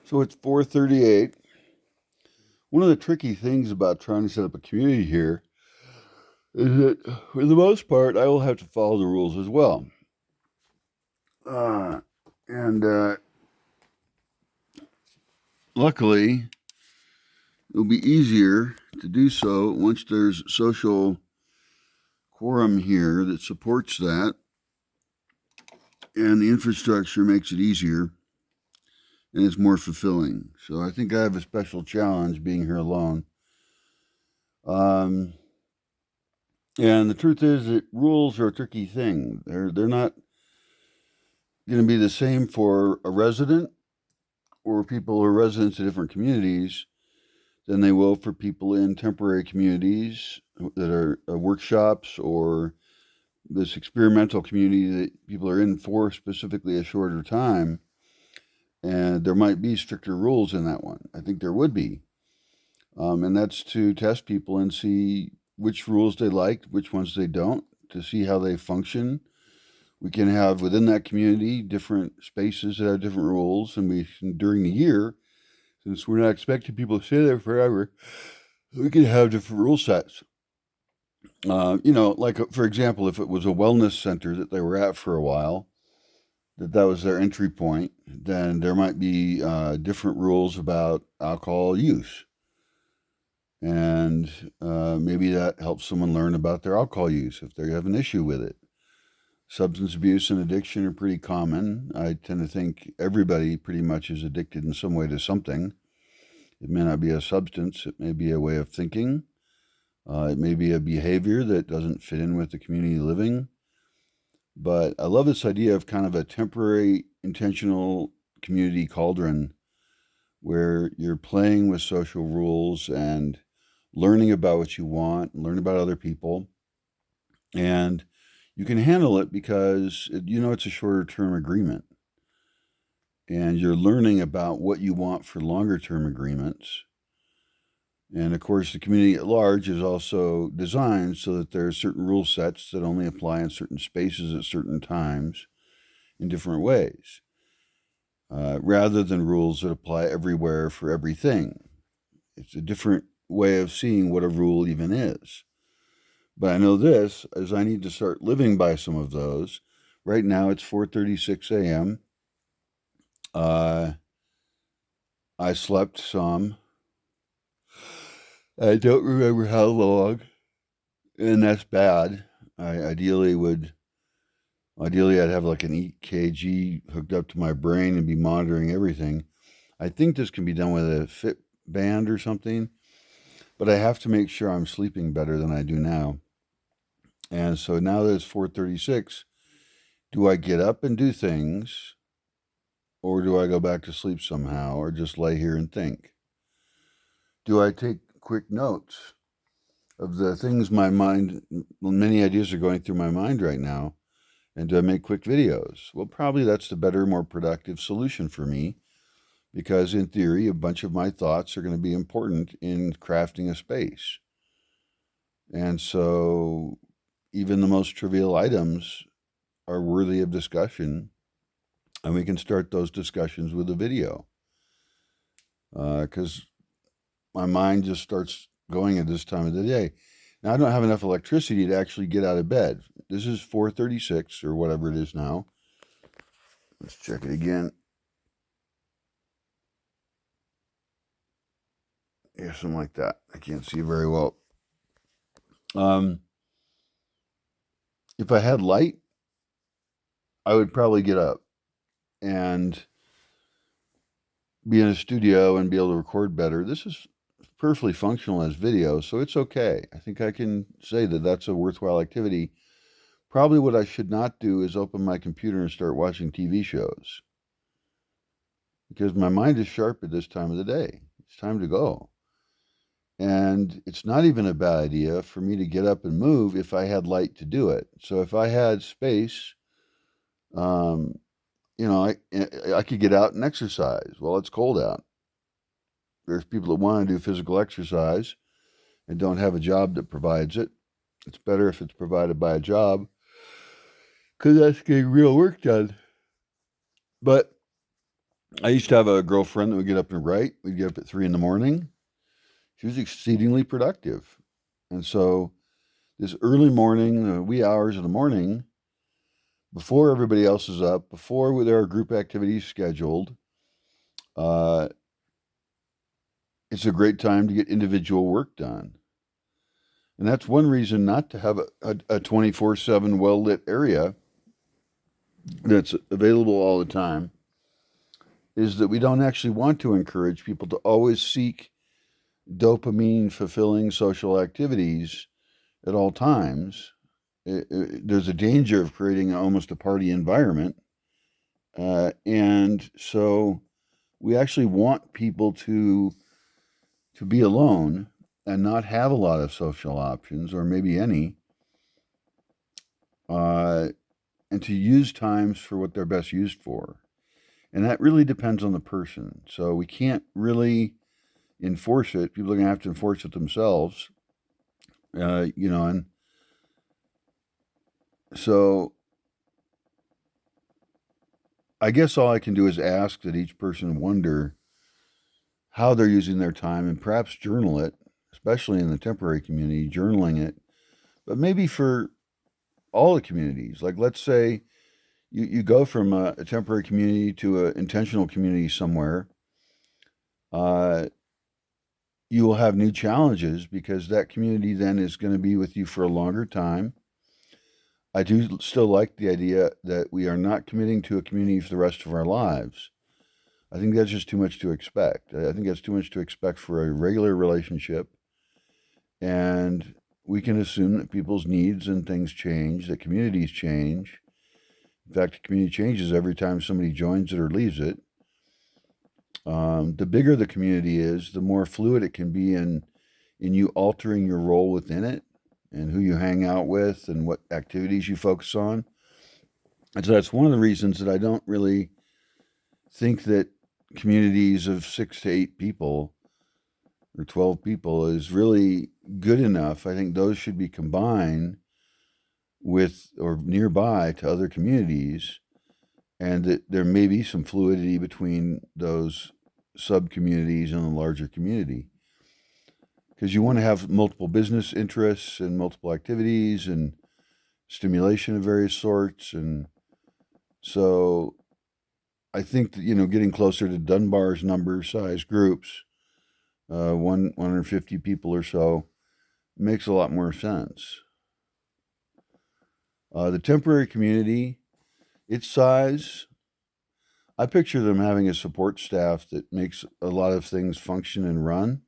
So it's 4:38. One of the tricky things about trying to set up a community here is that, for the most part, I will have to follow the rules as well. Uh, and luckily, it'll be easier to do so once there's social quorum here that supports that, and the infrastructure makes it easier and it's more fulfilling. So I think I have a special challenge being here alone. Um, and the truth is that rules are a tricky thing. They're not going to be the same for a resident or people who are residents of different communities than they will for people in temporary communities that are workshops or this experimental community that people are in for specifically a shorter time. And there might be stricter rules in that one. I think there would be. And that's to test people and see which rules they like, which ones they don't, to see how they function. We can have within that community different spaces that have different rules, and during the year, since we're not expecting people to stay there forever, we can have different rule sets. Like for example, if it was a wellness center that they were at for a while, that was their entry point, then there might be different rules about alcohol use, and maybe that helps someone learn about their alcohol use if they have an issue with it. Substance abuse and addiction are pretty common. I tend to think everybody pretty much is addicted in some way to something. It may not be a substance, it may be a way of thinking. It may be a behavior that doesn't fit in with the community living. But I love this idea of kind of a temporary, intentional community cauldron where you're playing with social rules and learning about what you want, learn about other people. And you can handle it because it's a shorter term agreement. And you're learning about what you want for longer term agreements. And of course, the community at large is also designed so that there are certain rule sets that only apply in certain spaces at certain times in different ways, rather than rules that apply everywhere for everything. It's a different way of seeing what a rule even is. But I know this, as I need to start living by some of those. Right now it's 4:36 a.m. I slept some. I don't remember how long, and that's bad. Ideally I'd have like an EKG hooked up to my brain and be monitoring everything. I think this can be done with a fit band or something, but I have to make sure I'm sleeping better than I do now. And so now that it's 4:36, do I get up and do things, or do I go back to sleep somehow, or just lay here and think? Do I take quick notes of the things many ideas are going through my mind right now, and do I make quick videos? Well, probably that's the better, more productive solution for me, because in theory, a bunch of my thoughts are going to be important in crafting a space. And so even the most trivial items are worthy of discussion, and we can start those discussions with a video. Because my mind just starts going at this time of the day. Now, I don't have enough electricity to actually get out of bed. This is 4:36 or whatever it is now. Let's check it again. Yeah, something like that. I can't see very well. If I had light, I would probably get up and be in a studio and be able to record better. This is perfectly functional as video, so it's okay. I think I can say that that's a worthwhile activity. Probably what I should not do is open my computer and start watching TV shows, because my mind is sharp at this time of the day. It's time to go. And it's not even a bad idea for me to get up and move if I had light to do it. So if I had space, um, I could get out and exercise. Well, it's cold out. There's people that want to do physical exercise and don't have a job that provides it. It's better if it's provided by a job, 'cause that's getting real work done. But I used to have a girlfriend that would get up and write. We'd get up at 3 in the morning. She was exceedingly productive. And so this early morning, the wee hours of the morning, before everybody else is up, before there are group activities scheduled, uh, it's a great time to get individual work done. And that's one reason not to have a 24/7 well lit area that's available all the time is that we don't actually want to encourage people to always seek dopamine fulfilling social activities at all times. There's a danger of creating almost a party environment. And so we actually want people to be alone and not have a lot of social options or maybe any, uh, and to use times for what they're best used for. And that really depends on the person. So we can't really enforce it. People are going to have to enforce it themselves. And so I guess all I can do is ask that each person wonder how they're using their time and perhaps journal it, especially in the temporary community, journaling it, but maybe for all the communities. Like, let's say you go from a temporary community to an intentional community somewhere, uh, you will have new challenges because that community then is going to be with you for a longer time. I do still like the idea that we are not committing to a community for the rest of our lives. I think that's just too much to expect. I think that's too much to expect for a regular relationship. And we can assume that people's needs and things change, that communities change. In fact, the community changes every time somebody joins it or leaves it. The bigger the community is, the more fluid it can be in you altering your role within it and who you hang out with and what activities you focus on. And so that's one of the reasons that I don't really think that communities of 6 to 8 people or 12 people is really good enough. I think those should be combined with or nearby to other communities, and that there may be some fluidity between those sub communities and the larger community. Because you want to have multiple business interests and multiple activities and stimulation of various sorts. And so I think that, getting closer to Dunbar's number size groups, 150 people or so, makes a lot more sense. The temporary community, its size, I picture them having a support staff that makes a lot of things function and run,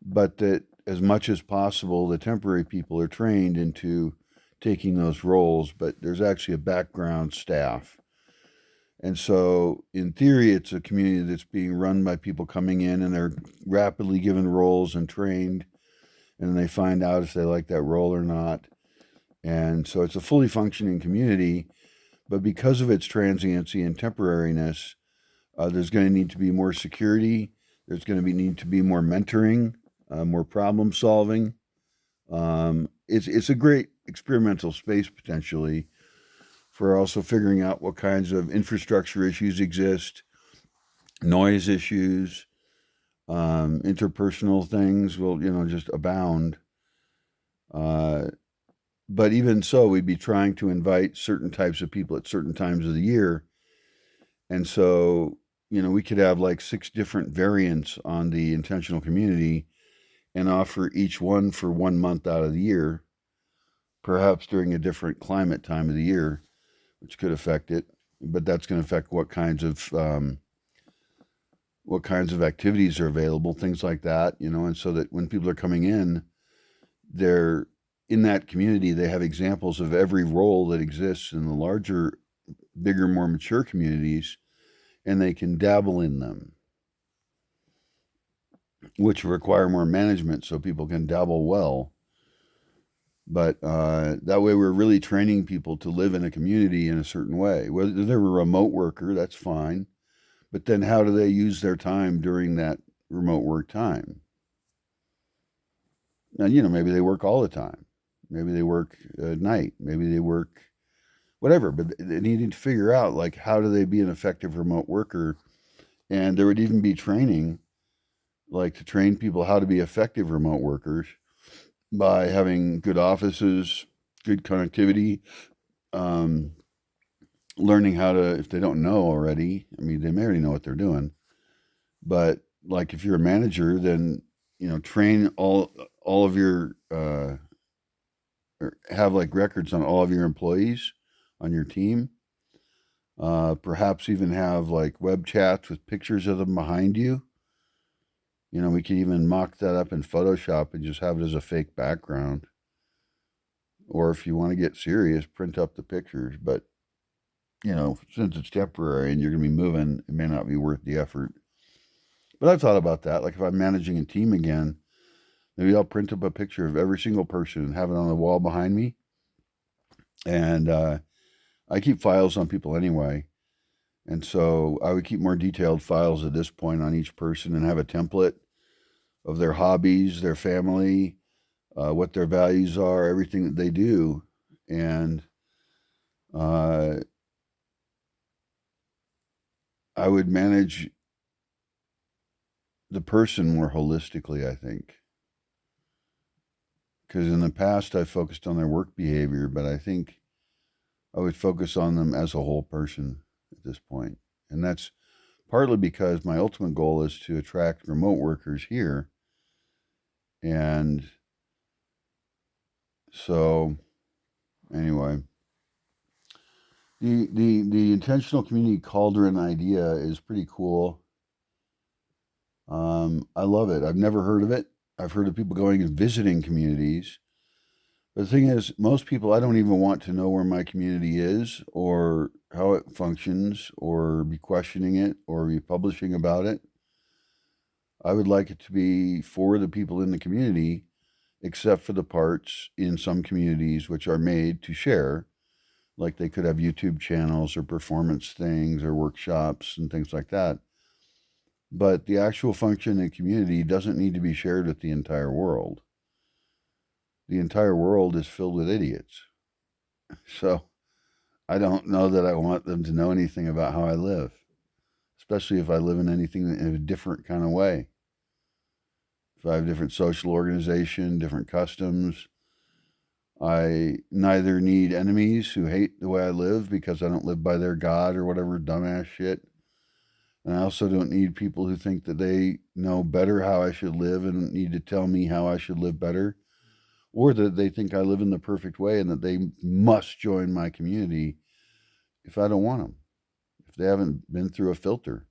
but that as much as possible, the temporary people are trained into taking those roles, but there's actually a background staff. And so, in theory, it's a community that's being run by people coming in and they're rapidly given roles and trained, and they find out if they like that role or not. And so, it's a fully functioning community, but because of its transiency and temporariness, there's going to need to be more security. There's going to need to be more mentoring, more problem solving. It's a great experimental space potentially for also figuring out what kinds of infrastructure issues exist, noise issues, interpersonal things will just abound. Uh, but even so, we'd be trying to invite certain types of people at certain times of the year, and so we could have like 6 different variants on the intentional community and offer each one for 1 month out of the year, perhaps during a different climate time of the year, which could affect it. But that's going to affect what kinds of activities are available, things like that, and so that when people are coming in, they're in that community, they have examples of every role that exists in the larger, bigger, more mature communities, and they can dabble in them, which require more management so people can dabble well. But that way, we're really training people to live in a community in a certain way. Whether they're a remote worker, that's fine. But then, how do they use their time during that remote work time? And maybe they work all the time. Maybe they work at night. Maybe they work whatever. But they needed to figure out, like, how do they be an effective remote worker? And there would even be training, like to train people how to be effective remote workers by having good offices, good connectivity, um, learning how to, if they don't know already, I mean, they may already know what they're doing, but like if you're a manager, then, train all of your, or have like records on all of your employees on your team. Perhaps even have like web chats with pictures of them behind you. We could even mock that up in Photoshop and just have it as a fake background. Or if you want to get serious, print up the pictures. But, since it's temporary and you're going to be moving, it may not be worth the effort. But I've thought about that. Like if I'm managing a team again, maybe I'll print up a picture of every single person and have it on the wall behind me. And I keep files on people anyway. And so I would keep more detailed files at this point on each person and have a template of their hobbies, their family, what their values are, everything that they do. And I would manage the person more holistically, I think. Because in the past, I focused on their work behavior, but I think I would focus on them as a whole person at this point. And that's partly because my ultimate goal is to attract remote workers here. And so, anyway, the intentional community cauldron idea is pretty cool. I love it. I've never heard of it. I've heard of people going and visiting communities. But the thing is, most people, I don't even want to know where my community is or how it functions or be questioning it or be publishing about it. I would like it to be for the people in the community, except for the parts in some communities which are made to share. Like they could have YouTube channels or performance things or workshops and things like that. But the actual function in the community doesn't need to be shared with the entire world. The entire world is filled with idiots. So I don't know that I want them to know anything about how I live, especially if I live in anything in a different kind of way. If I have different social organization, different customs, I neither need enemies who hate the way I live because I don't live by their God or whatever dumbass shit. And I also don't need people who think that they know better how I should live and need to tell me how I should live better, or that they think I live in the perfect way and that they must join my community if I don't want them, if they haven't been through a filter.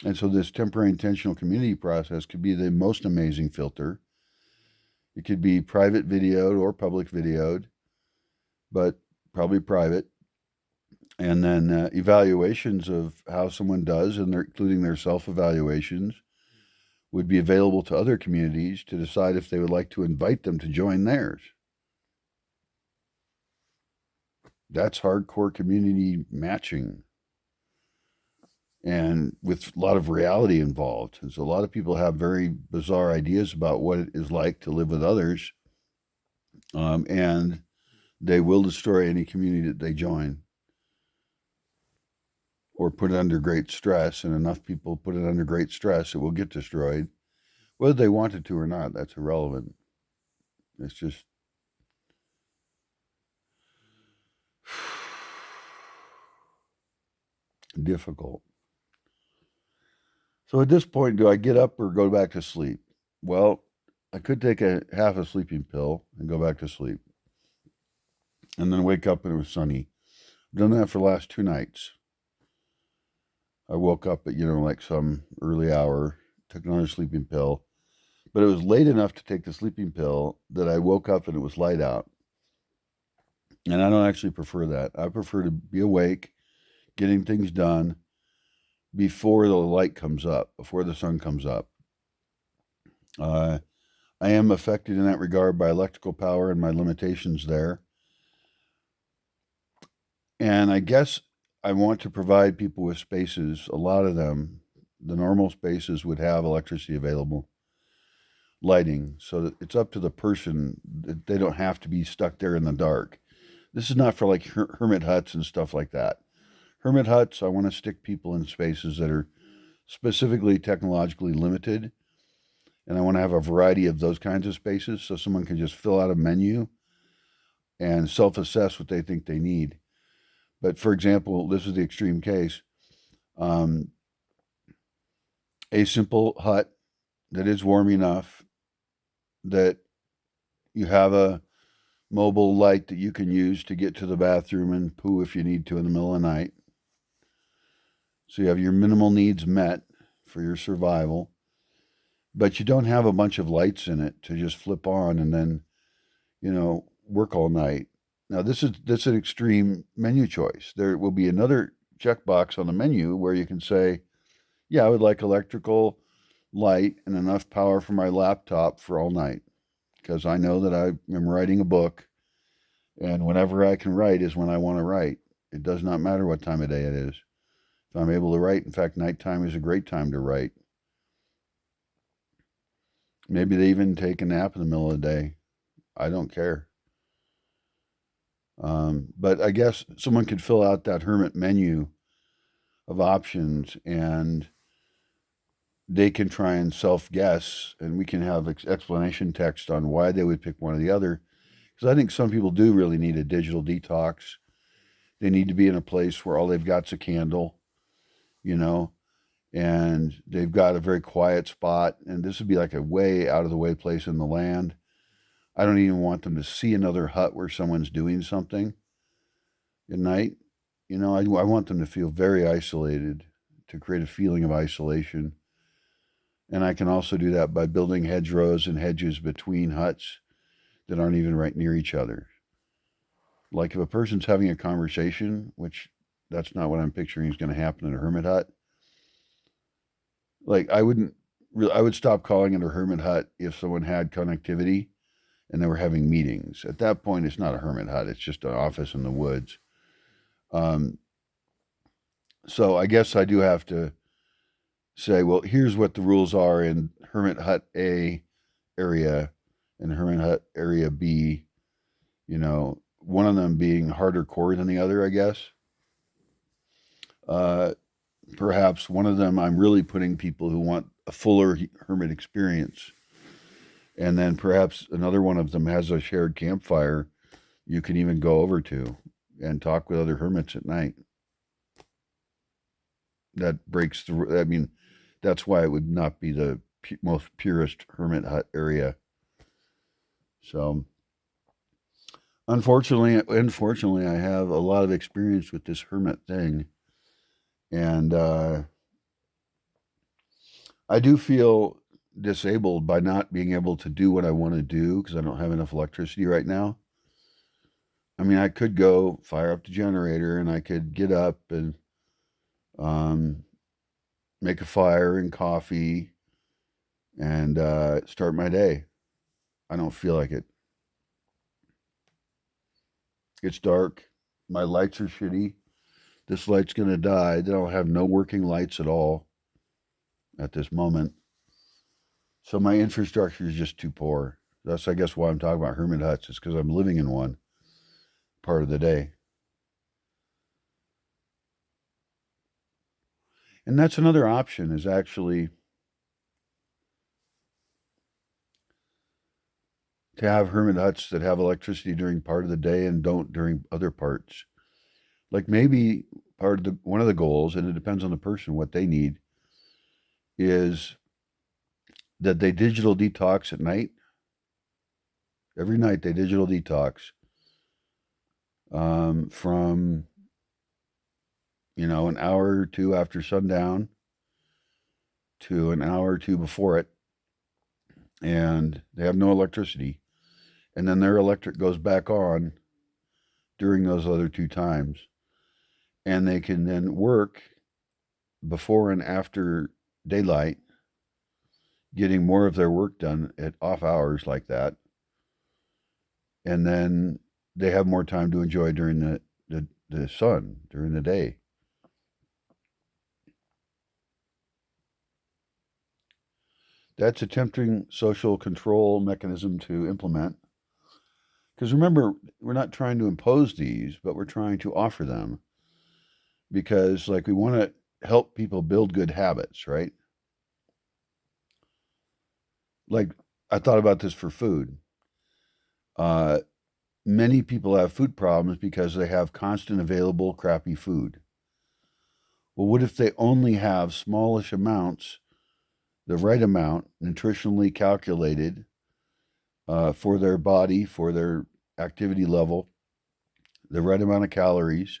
And so this temporary intentional community process could be the most amazing filter. It could be private videoed or public videoed, but probably private. And then evaluations of how someone does, and including their self-evaluations, would be available to other communities to decide if they would like to invite them to join theirs. That's hardcore community matching, and with a lot of reality involved. And so a lot of people have very bizarre ideas about what it is like to live with others, and they will destroy any community that they join or put it under great stress. And enough people put it under great stress, it will get destroyed. Whether they want it to or not, that's irrelevant. It's just difficult. So at this point, do I get up or go back to sleep? Well, I could take a half a sleeping pill and go back to sleep, and then wake up and it was sunny. I've done that for the last 2 nights. I woke up at, like some early hour, took another sleeping pill, but it was late enough to take the sleeping pill that I woke up and it was light out. And I don't actually prefer that. I prefer to be awake, getting things done before the light comes up, before the sun comes up. I am affected in that regard by electrical power and my limitations there. And I guess I want to provide people with spaces. A lot of them, the normal spaces, would have electricity available, lighting, so that it's up to the person. They don't have to be stuck there in the dark. This is not for like hermit huts and stuff like that. Hermit huts, I want to stick people in spaces that are specifically technologically limited, and I want to have a variety of those kinds of spaces so someone can just fill out a menu and self assess what they think they need. But for example, this is the extreme case. Um, a simple hut that is warm enough that you have a mobile light that you can use to get to the bathroom and poo if you need to in the middle of the night. So you have your minimal needs met for your survival, but you don't have a bunch of lights in it to just flip on and then, work all night. Now this is an extreme menu choice. There will be another checkbox on the menu where you can say, yeah, I would like electrical light and enough power for my laptop for all night because I know that I am writing a book, and whenever I can write is when I want to write. It does not matter what time of day it is. If I'm able to write, in fact, nighttime is a great time to write. Maybe they even take a nap in the middle of the day. I don't care. But I guess someone could fill out that hermit menu of options, and they can try and self guess, and we can have explanation text on why they would pick one or the other. Because I think some people do really need a digital detox. They need to be in a place where all they've got's a candle, you know, and they've got a very quiet spot. And this would be like a way out of the way place in the land. I don't even want them to see another hut where someone's doing something at night. I want them to feel very isolated, to create a feeling of isolation. And I can also do that by building hedgerows and hedges between huts that aren't even right near each other. Like if a person's having a conversation, which that's not what I'm picturing is going to happen in a hermit hut. Like I would stop calling it a hermit hut if someone had connectivity and they were having meetings. At that point, it's not a hermit hut; it's just an office in the woods. Um, so I guess I do have to say, well, here's what the rules are in hermit hut A area and hermit hut area B. One of them being harder core than the other, I guess. Uh, Perhaps one of them I'm really putting people who want a fuller hermit experience. And then perhaps another one of them has a shared campfire you can even go over to and talk with other hermits at night. That breaks the, I mean, that's why it would not be the most purest hermit hut area. So, unfortunately, I have a lot of experience with this hermit thing. And I do feel disabled by not being able to do what I want to do because I don't have enough electricity right now. I mean, I could go fire up the generator and I could get up and um, make a fire and coffee and start my day. I don't feel like it. It's dark. My lights are shitty. This light's going to die. Then I'll have no working lights at all at this moment. So my infrastructure is just too poor. That's, I guess, why I'm talking about hermit huts. It's because I'm living in one part of the day. And that's another option is actually to have hermit huts that have electricity during part of the day and don't during other parts. Like maybe part of the one of the goals, and it depends on the person what they need, is that they digital detox at night. Every night they digital detox from an hour or two after sundown to an hour or two before it, and they have no electricity, and then their electric goes back on during those other two times, and they can then work before and after daylight, getting more of their work done at off hours like that, and then they have more time to enjoy during the sun during the day. That's a tempting social control mechanism to implement. Because remember, we're not trying to impose these, but we're trying to offer them because, like, we want to help people build good habits, right? Like, I thought about this for food. Uh, Many people have food problems because they have constant available crappy food. Well, what if they only have smallish amounts, the right amount, nutritionally calculated for their body, for their activity level, the right amount of calories,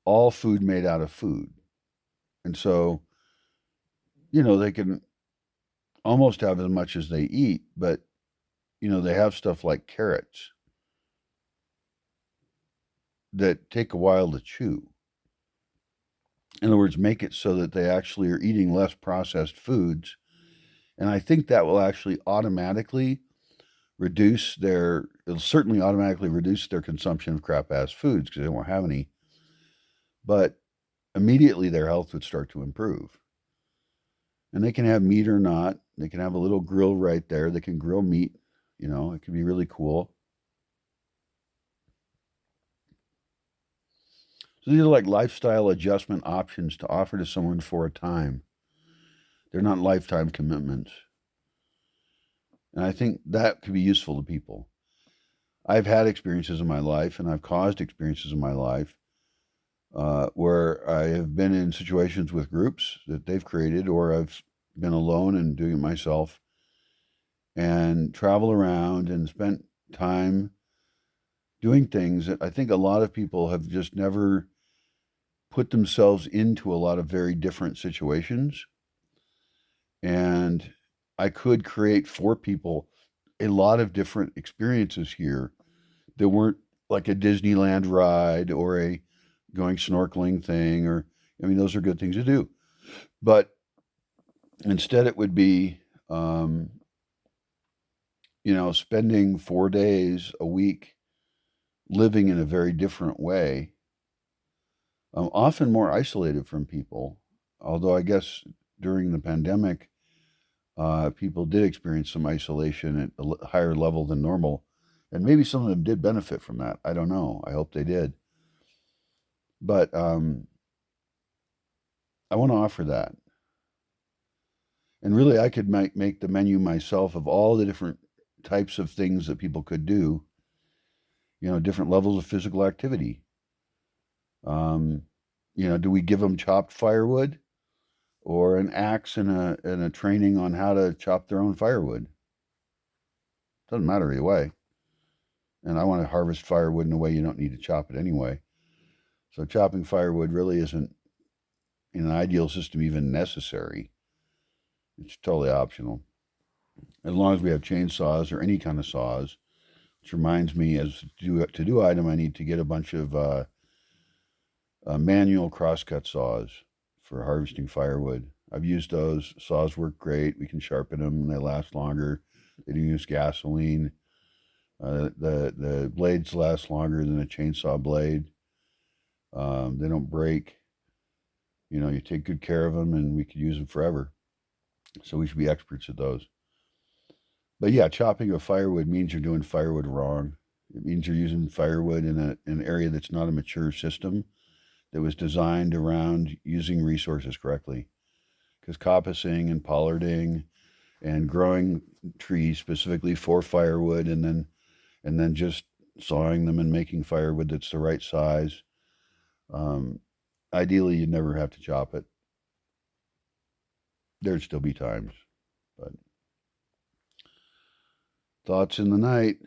all food made out of food. And so, they can almost have as much as they eat, but, they have stuff like carrots that take a while to chew. In other words, make it so that they actually are eating less processed foods. And I think that will actually automatically it'll certainly automatically reduce their consumption of crap ass foods because they won't have any. But immediately their health would start to improve. And they can have meat or not. They can have a little grill right there. They can grill meat. It can be really cool. So these are like lifestyle adjustment options to offer to someone for a time. They're not lifetime commitments. And I think that could be useful to people. I've had experiences in my life and I've caused experiences in my life where I have been in situations with groups that they've created, or I've been alone and doing it myself and travel around and spent time doing things that I think a lot of people have just never put themselves into a lot of very different situations. And I could create for people a lot of different experiences here that weren't like a Disneyland ride or a going snorkeling thing, or, I mean, those are good things to do. But instead, it would be, spending 4 days a week living in a very different way, often more isolated from people. Although I guess during the pandemic, people did experience some isolation at a higher level than normal. And maybe some of them did benefit from that. I don't know. I hope they did. But I want to offer that. And really, I could make the menu myself of all the different types of things that people could do, different levels of physical activity. Um, do we give them chopped firewood or an axe and a training on how to chop their own firewood? Doesn't matter either way. And I want to harvest firewood in a way you don't need to chop it anyway. So chopping firewood really isn't, in an ideal system, even necessary. It's totally optional. As long as we have chainsaws or any kind of saws, which reminds me, as to do item, I need to get a bunch of manual crosscut saws for harvesting firewood. I've used those. Saws work great. We can sharpen them and they last longer. They don't use gasoline. The blades last longer than a chainsaw blade. They don't break. You take good care of them and we could use them forever. So we should be experts at those. But yeah, chopping of firewood means you're doing firewood wrong. It means you're using firewood in an area that's not a mature system that was designed around using resources correctly. Because coppicing and pollarding and growing trees specifically for firewood and then just sawing them and making firewood that's the right size. Ideally, you'd never have to chop it. There'd still be times, but thoughts in the night.